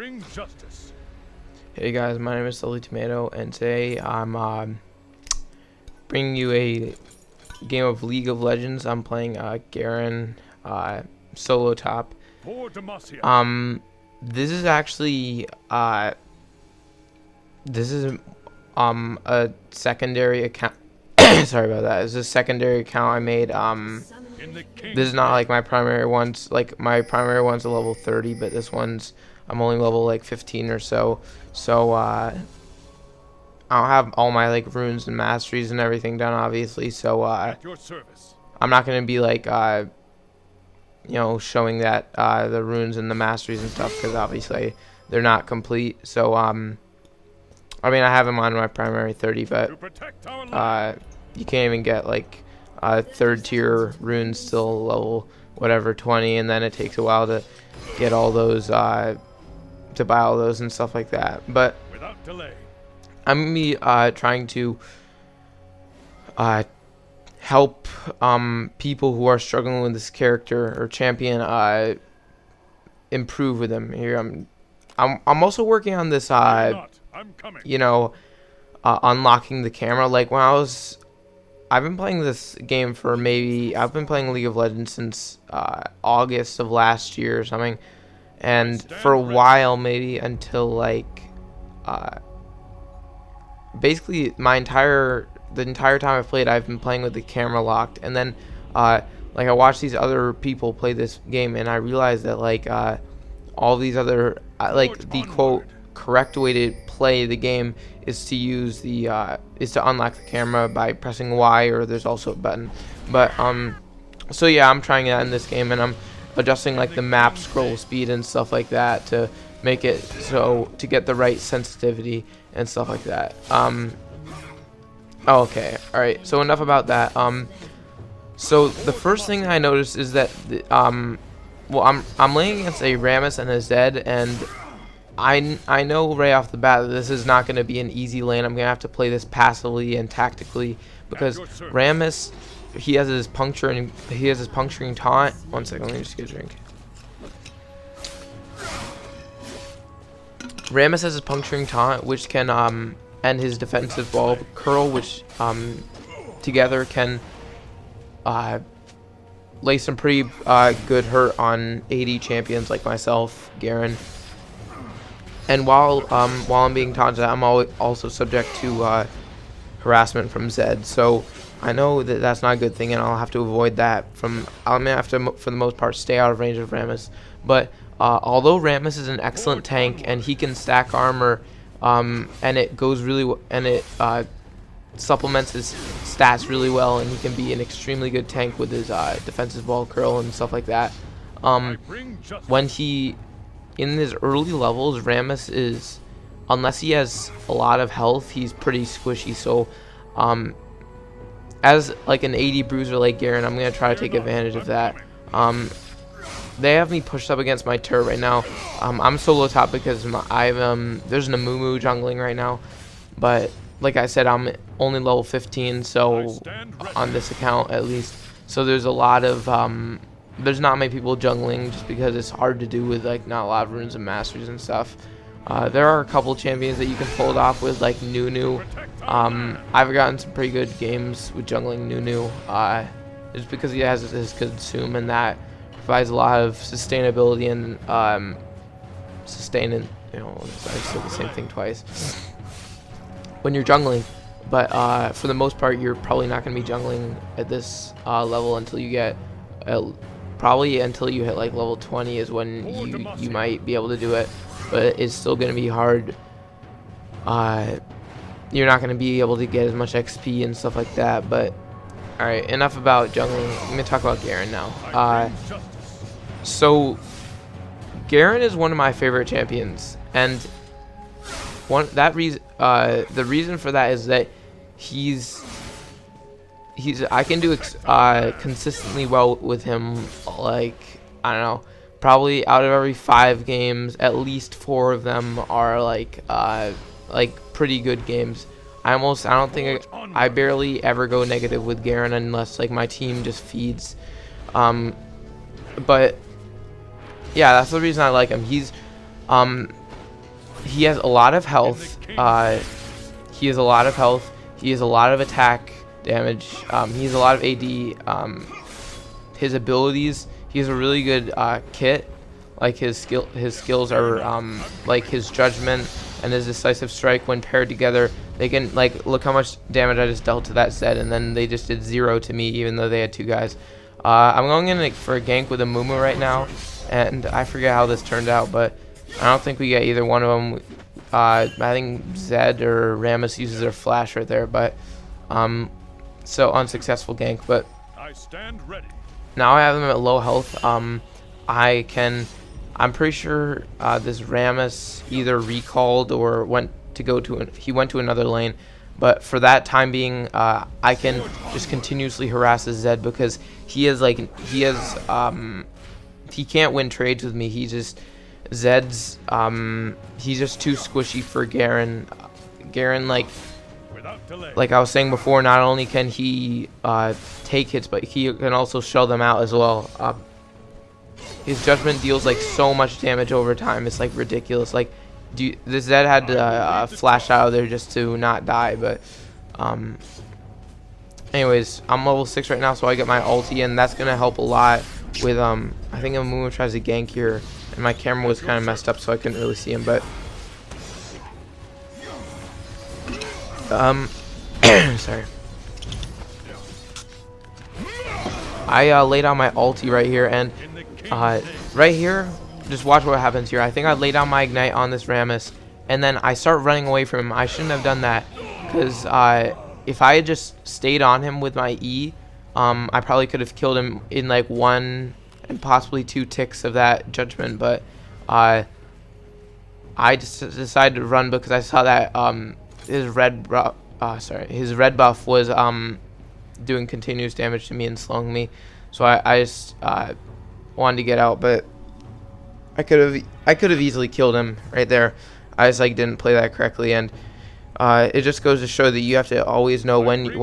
bring justice. Hey guys, my name is Sully Tomato, and today I'm bringing you a game of League of Legends. I'm playing Garen solo top. For Demacia. This is actually this is a secondary account. Sorry about that. It's a secondary account I made. This is not like my primary ones. Like my primary one's a level 30, but this one's I'm only level like 15 or so. So I don't have all my like runes and masteries and everything done, obviously. So At your service. I'm not gonna be like showing that the runes and the masteries and stuff, because obviously they're not complete. So I mean, I have them on my primary 30, but you can't even get like third tier runes till level whatever 20, and then it takes a while to get all those to buy all those and stuff like that. But without delay, I'm gonna be trying to help people who are struggling with this character or champion improve with them. Here I'm also working on this unlocking the camera. Like when I've been playing this game for I've been playing League of Legends since August of last year or something, and for a while, maybe until like basically the entire time I've played, I've been playing with the camera locked. And then like I watched these other people play this game, and I realized that like all these other like the quote correct way to play the game is to use the is to unlock the camera by pressing Y, or there's also a button. But so yeah, I'm trying that in this game, and I'm adjusting like the map scroll speed and stuff like that to make it so to get the right sensitivity and stuff like that. Okay, all right, so enough about that. So the first thing I noticed is that well, I'm laying against a Rammus and a Zed, and I know right off the bat that this is not going to be an easy lane. I'm going to have to play this passively and tactically, because Rammus, he has his puncturing taunt. One second, let me just get a drink. Rammus has his puncturing taunt, which can end his defensive wall curl, which together can lay some pretty good hurt on AD champions like myself, Garen. And while I'm being taunted, I'm also subject to harassment from Zed. So I know that that's not a good thing, and I'll have to avoid that. I'm gonna have to, for the most part, stay out of range of Rammus. But although Rammus is an excellent tank and he can stack armor, and it goes really and it supplements his stats really well, and he can be an extremely good tank with his defensive wall curl and stuff like that. When he in his early levels, Rammus is, unless he has a lot of health, he's pretty squishy. So as like an AD bruiser like Garen, I'm gonna try to take advantage of that. They have me pushed up against my turret right now. I'm solo top because there's an Amumu jungling right now, but like I said, I'm only level 15, so on this account at least. So there's a lot of there's not many people jungling, just because it's hard to do with like not a lot of runes and masteries and stuff. There are a couple champions that you can pull it off with, like Nunu. I've gotten some pretty good games with jungling Nunu, just because he has his consume, and that provides a lot of sustainability and sustaining. I said the same thing twice. When you're jungling, but for the most part, you're probably not going to be jungling at this level until you get probably until you hit like level 20 is when you might be able to do it, but it's still going to be hard. You're not going to be able to get as much XP and stuff like that. But all right, enough about jungling. I'm going to talk about Garen now. So Garen is one of my favorite champions, and the reason for that is that I can do consistently well with him. Like, I don't know, probably out of every 5 games, at least 4 of them are like pretty good games. I barely ever go negative with Garen unless like my team just feeds. But yeah, that's the reason I like him. He's he has a lot of health. He has a lot of health. He has a lot of attack damage. He has a lot of AD. His abilities. He has a really good kit. Like his skills are like his judgment and his decisive strike. When paired together, they can like look how much damage I just dealt to that Zed, and then they just did 0 to me, even though they had 2 guys. I'm going in for a gank with a Mumu right now, and I forget how this turned out, but I don't think we get either one of them. I think Zed or Rammus uses their flash right there, but so unsuccessful gank. But I stand ready. now I have them at low health. I'm pretty sure this Rammus either recalled or went to another lane. But for that time being, I can just continuously harass the Zed because he can't win trades with me. Zed's he's just too squishy for Garen. Garen, like I was saying before, not only can he take hits, but he can also shell them out as well. His judgment deals like so much damage over time. It's like ridiculous. Like this Zed had to flash out of there just to not die. But anyways, I'm level 6 right now, so I get my ulti, and that's gonna help a lot with I think Amumu tries to gank here, and my camera was kind of messed up, so I couldn't really see him. But sorry. I laid out my ulti right here, and right here, just watch what happens here. I think I lay down my ignite on this Rammus, and then I start running away from him. I shouldn't have done that, because if I had just stayed on him with my E, I probably could have killed him in like 1 and possibly 2 ticks of that judgment. But I just decided to run because I saw that his red buff was doing continuous damage to me and slowing me, so I just wanted to get out. But I could have easily killed him right there. I just like didn't play that correctly, and it just goes to show that you have to always know when you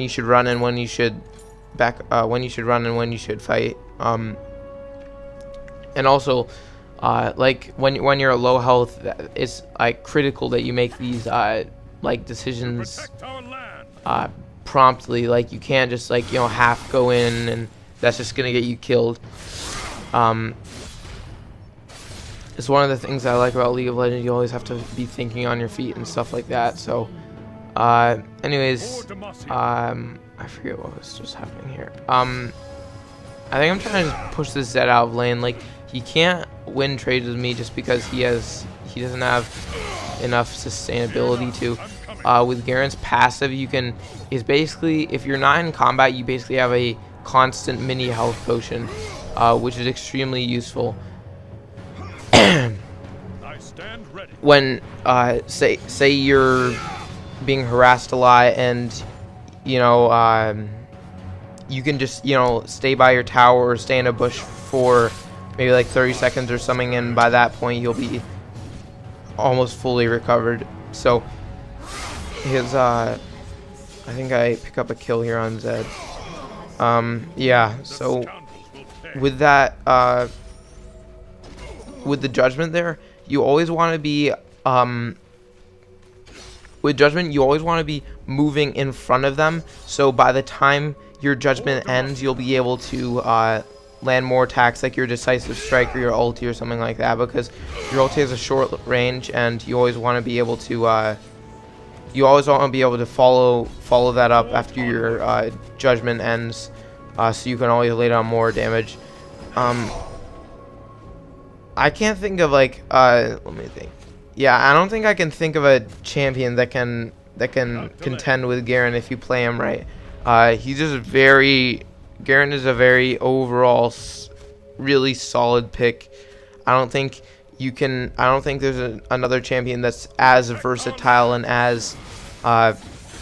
should run and when you should run and when you should fight. And also like when you're at low health, it's like critical that you make these like decisions promptly. Like you can't just like half go in, and that's just gonna get you killed. It's one of the things I like about League of Legends. You always have to be thinking on your feet and stuff like that. So anyways, I forget what was just happening here. I think I'm trying to push this Zed out of lane. Like he can't win trades with me just because he doesn't have enough sustainability to. With Garen's passive, is basically, if you're not in combat, you basically have a constant mini health potion, which is extremely useful. When say you're being harassed a lot, and you can just stay by your tower or stay in a bush for maybe like 30 seconds or something, and by that point you'll be almost fully recovered. So his I think I pick up a kill here on Zed. Yeah, so with that with the judgment there, you always want to be with judgment you always want to be moving in front of them, so by the time your judgment ends, you'll be able to land more attacks, like your decisive strike or your ulti or something like that, because your ulti has a short range, and you always want to be able to follow that up after your judgment ends, so you can always lay down more damage. I can't think of like let me think. Yeah, I don't think I can think of a champion that can contend with Garen if you play him right. Garen is a very overall really solid pick. I don't think there's another champion that's as versatile and as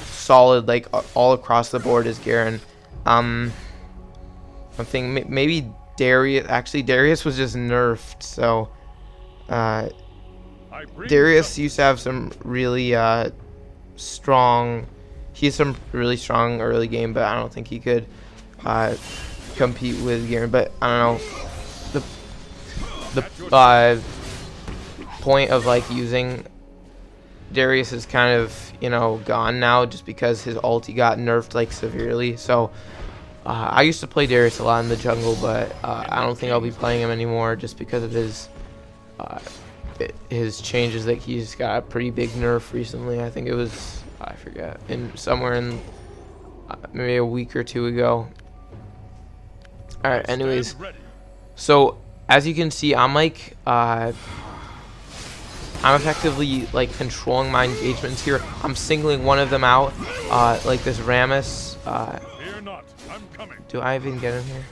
solid, like all across the board, as Garen. I think maybe Darius. Actually, Darius was just nerfed, so Darius used to have some really strong. He has some really strong early game, but I don't think he could compete with Garen. But I don't know. point of like using Darius is kind of, you know, gone now just because his ulti got nerfed like severely. So I used to play Darius a lot in the jungle, but I don't think I'll be playing him anymore just because of his changes. That he's got a pretty big nerf recently. I think it was, I forget, somewhere in maybe a week or two ago. Alright, anyways, so as you can see, I'm like I'm effectively like controlling my engagements here. I'm singling one of them out, like this Rammus. Fear not, I'm coming. Do I even get in here?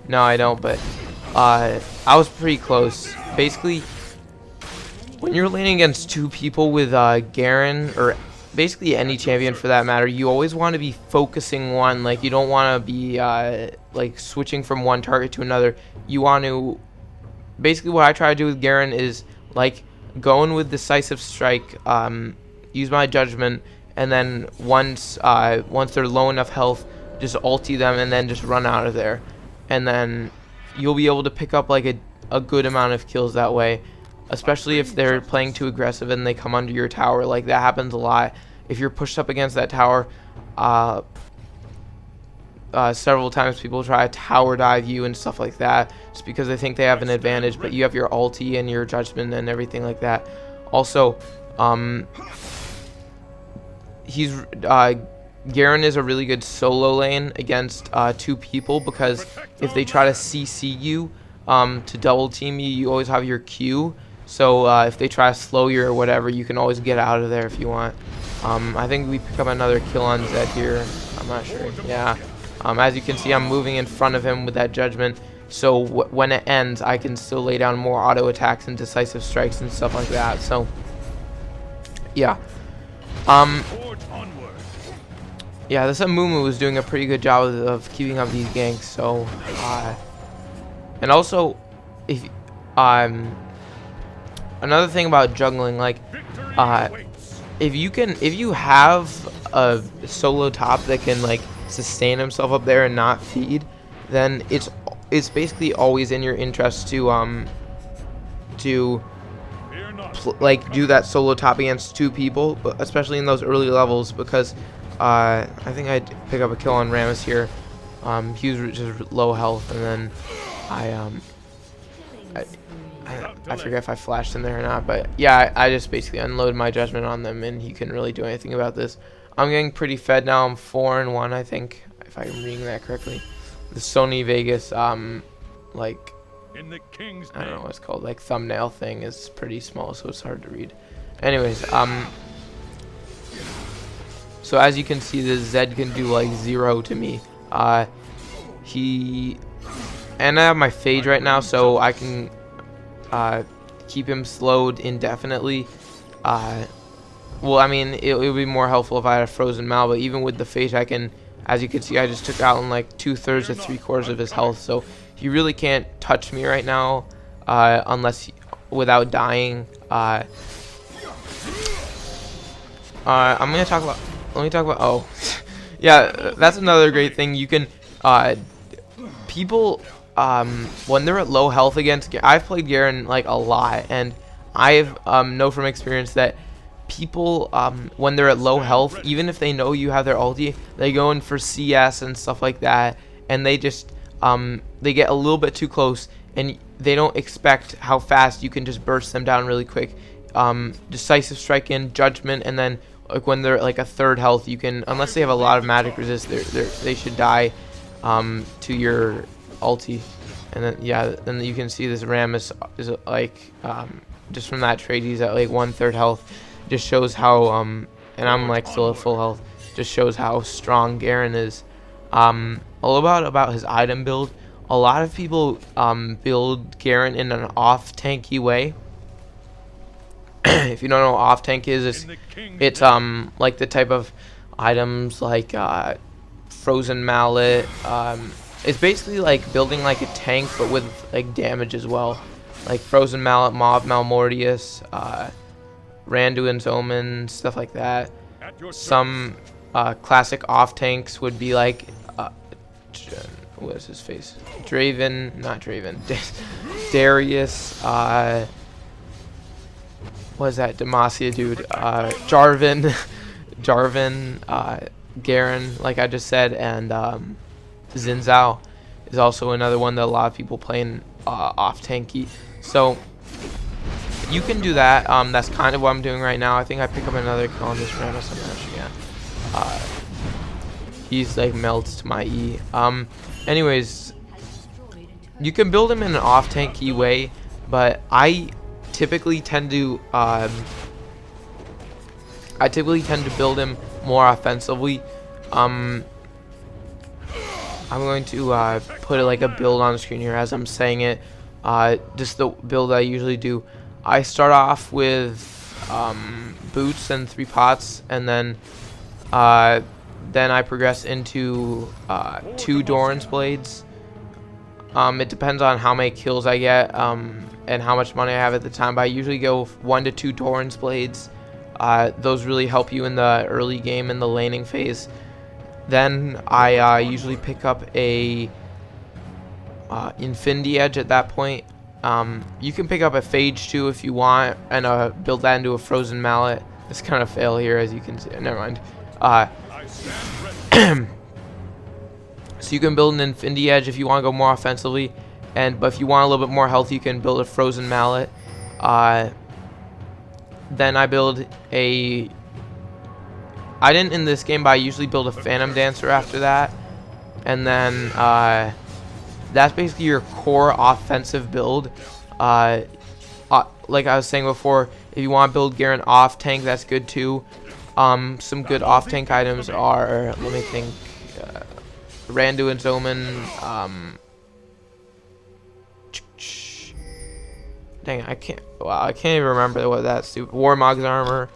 No, I don't, but I was pretty close. Basically, when you're laning against two people with Garen, or basically any champion for that matter, you always want to be focusing one. Like, you don't want to be like switching from one target to another. You want to, basically what I try to do with Garen is like going with decisive strike, use my judgment, and then once they're low enough health, just ulti them and then just run out of there, and then you'll be able to pick up like a good amount of kills that way, especially if they're playing too aggressive and they come under your tower. Like, that happens a lot. If you're pushed up against that tower, several times people try to tower dive you and stuff like that just because they think they have an advantage, but you have your ulti and your judgment and everything like that. Also, Garen is a really good solo lane against two people, because if they try to CC you to double team you, you always have your Q. So if they try to slow you or whatever, you can always get out of there if you want. I think we pick up another kill on Zed here. I'm not sure. Yeah. As you can see, I'm moving in front of him with that judgment. So when it ends, I can still lay down more auto attacks and decisive strikes and stuff like that. So yeah. Yeah, this Amumu was doing a pretty good job of keeping up these ganks. So and also, if another thing about juggling, like if you have a solo top that can like sustain himself up there and not feed, then it's basically always in your interest to like do that solo top against two people, especially in those early levels, because I think I'd pick up a kill on Rammus here. He was just low health, and then I forget if I flashed in there or not, but yeah, I just basically unload my judgment on them, and he couldn't really do anything about this. I'm getting pretty fed now. I'm 4-1, I think, if I'm reading that correctly. The Sony Vegas, like, In the king's I don't know what it's called, like, thumbnail thing is pretty small, so it's hard to read. Anyways, so as you can see, this Zed can do like 0 to me. And I have my Phage right now, so I can keep him slowed indefinitely. Well, I mean, it would be more helpful if I had a Frozen Mal, but even with the Phage, I can, as you can see, I just took out in like 2/3 to 3/4 of his health, so he really can't touch me right now, without dying. I'm gonna talk about. Let me talk about. Oh, yeah, that's another great thing. You can, people, when they're at low health against, I've played Garen like a lot, and I've know from experience that people, when they're at low health, even if they know you have their ulti, they go in for CS and stuff like that, and they just they get a little bit too close, and they don't expect how fast you can just burst them down really quick. Decisive strike in, judgment, and then like when they're like a 1/3 health, you can, unless they have a lot of magic resist, they should die to your ulti. And then yeah, then you can see this Rammus is like just from that trade, he's at like 1/3 health. Just shows how and I'm like still at full health. Just shows how strong Garen is. All about his item build. A lot of people build Garen in an off-tanky way. If you don't know what off-tank is, it's like the type of items like Frozen Mallet. It's basically like building like a tank, but with like damage as well. Like Frozen Mallet, Mob Malmortius, Randuin's Omen, stuff like that. Some classic off tanks would be like what is his face? Draven, not Draven. Darius. what is that Demacia dude? Jarvan, Jarvan, Garen, like I just said, and Xin Zhao is also another one that a lot of people playing off tanky. So you can do that. That's kind of what I'm doing right now. I think I pick up another kill on this Randall Smash again. He's like melts to my E. Anyways, you can build him in an off tanky way, but I typically tend to build him more offensively. I'm going to put like a build on the screen here as I'm saying it. Just the build I usually do. I start off with boots and 3 pots, and then I progress into 2 Doran's blades. It depends on how many kills I get and how much money I have at the time, but I usually go 1 to 2 Doran's blades. Those really help you in the early game in the laning phase. Then I usually pick up a Infinity Edge at that point. You can pick up a Phage too if you want, and build that into a Frozen Mallet. It's kind of fail here, as you can see. Never mind. So you can build an Infinity Edge if you want to go more offensively, but if you want a little bit more health, you can build a Frozen Mallet. Then I build a... I didn't in this game, but I usually build a Phantom Dancer after that. And then that's basically your core offensive build. Like I was saying before, if you want to build Garen off tank, that's good too. Some good off tank items are, let me think, Randu and Zoman. Dang, I can't even remember what that's stupid. Warmog's armor,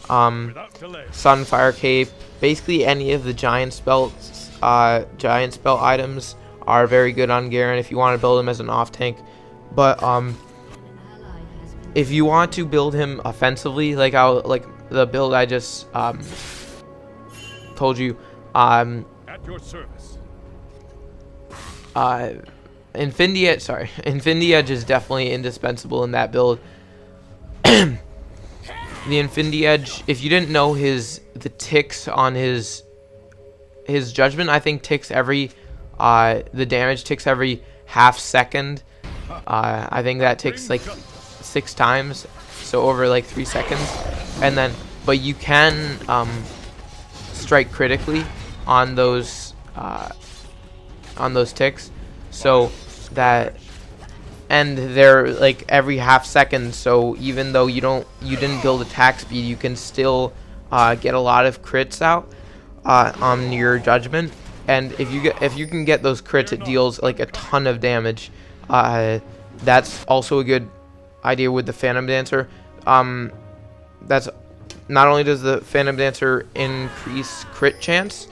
Sunfire cape. Basically, any of the giant spell items are very good on Garen if you want to build him as an off tank. But if you want to build him offensively, like the build I just told you, at your service. Infinity Edge is definitely indispensable in that build. The Infinity Edge, if you didn't know the ticks on his judgment, I think ticks every the damage ticks every half second. I think that ticks like 6 times, so over like 3 seconds. And then but you can strike critically on those ticks, so that, and they're like every half second, so even though you didn't build attack speed, you can still get a lot of crits out on your judgment. And if you can get those crits, it deals like a ton of damage. That's also a good idea with the Phantom Dancer. That's not only does the Phantom Dancer increase crit chance,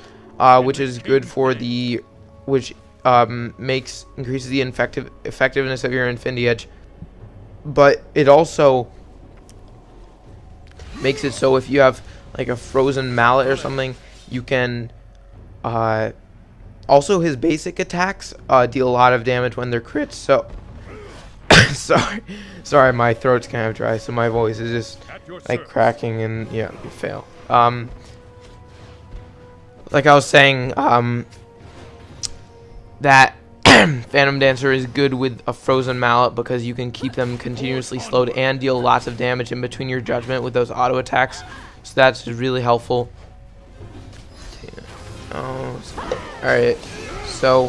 which is good for the increases the effectiveness of your Infinity Edge, but it also makes it so if you have like a Frozen Mallet or something, you can also his basic attacks deal a lot of damage when they're crits. So sorry, my throat's kind of dry, so my voice is just like cracking, and yeah, you fail. Like I was saying, that Phantom Dancer is good with a Frozen Mallet because you can keep them continuously slowed and deal lots of damage in between your judgment with those auto attacks. So that's really helpful. Alright, so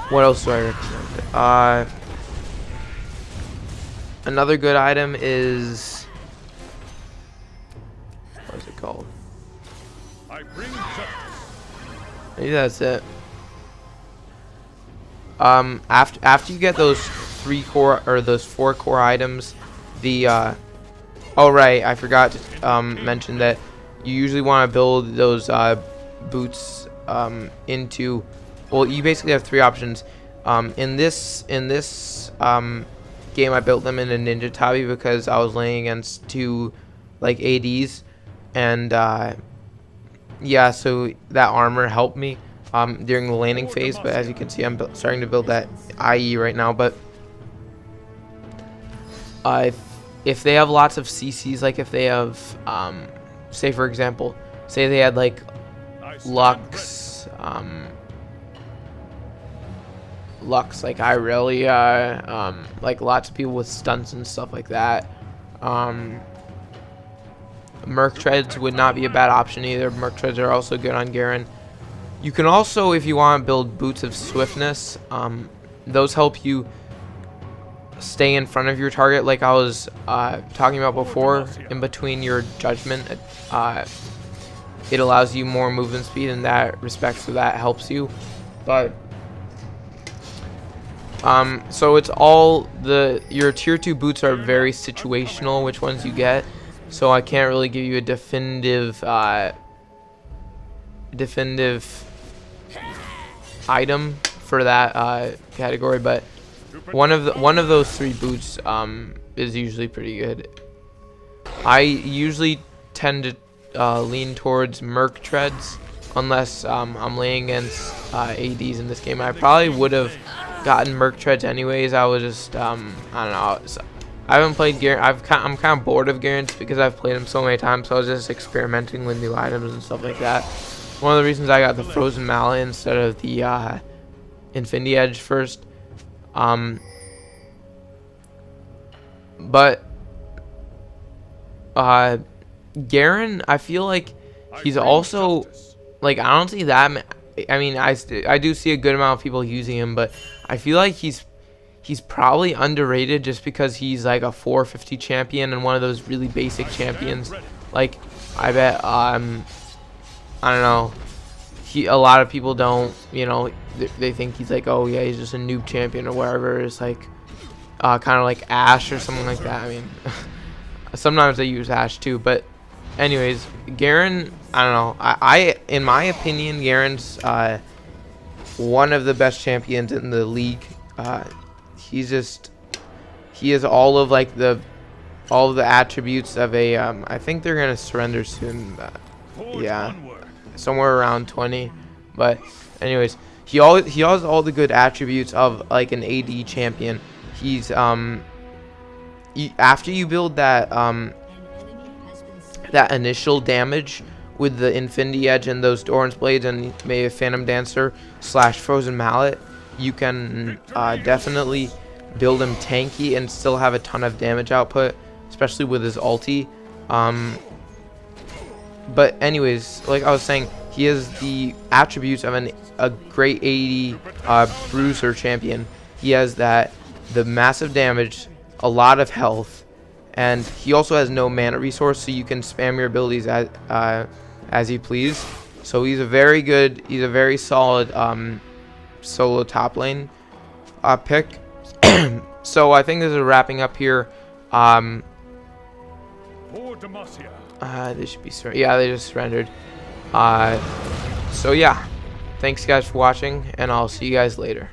what else do I recommend? Another good item is, what is it called? Maybe that's it. After you get those 4 core items, the oh right, I forgot to mention that you usually want to build those boots into, well, you basically have 3 options. In this game, I built them in a Ninja Tabi because I was laying against 2 like ADs, and yeah, so that armor helped me during the laning phase. But as you can see, I'm starting to build that IE right now. But if they have lots of CCs, like if they have, say for example, say they had like Lux, like I really, like lots of people with stunts and stuff like that. Merc treads would not be a bad option either. Merc treads are also good on Garen. You can also, if you want to build boots of swiftness, those help you stay in front of your target, like I was talking about before. In between your judgment, it allows you more movement speed in that respect, so that helps you. But so it's all your tier 2 boots are very situational, which ones you get. So I can't really give you a definitive item for that category, but one of those 3 boots is usually pretty good. I usually tend to lean towards Merc treads, unless I'm laying against ADs in this game. I probably would have gotten Merc treads anyways. I was just I don't know. I haven't played Garen. I'm kind of bored of Garen's because I've played him so many times. So I was just experimenting with new items and stuff like that. One of the reasons I got the Frozen Mallet instead of the Infinity Edge first. But Garen, I feel like he's also, like, I don't see that. I mean, I do see a good amount of people using him, but I feel like he's probably underrated just because he's like a 450 champion and one of those really basic champions. Like, I bet I don't know, a lot of people don't, you know, they think he's like, oh yeah, he's just a noob champion or whatever. It's like kind of like Ashe or something like that. I mean, sometimes they use Ashe too, but anyways, Garen, I don't know, I in my opinion, Garen's one of the best champions in the league. He has all of like all of the attributes of a I think they're gonna surrender soon, yeah, somewhere around 20. But anyways, he has all the good attributes of like an AD champion. He's after you build that that initial damage with the Infinity Edge and those Doran's Blades and maybe a Phantom Dancer / Frozen Mallet, you can definitely build him tanky and still have a ton of damage output, especially with his ulti. But anyways, like I was saying, he has the attributes of a great AD bruiser champion. He has the massive damage, a lot of health, and he also has no mana resource, so you can spam your abilities as you please. So he's a very solid solo top lane pick. So I think this is wrapping up here. They should be yeah, they just surrendered. So yeah, thanks guys for watching, and I'll see you guys later.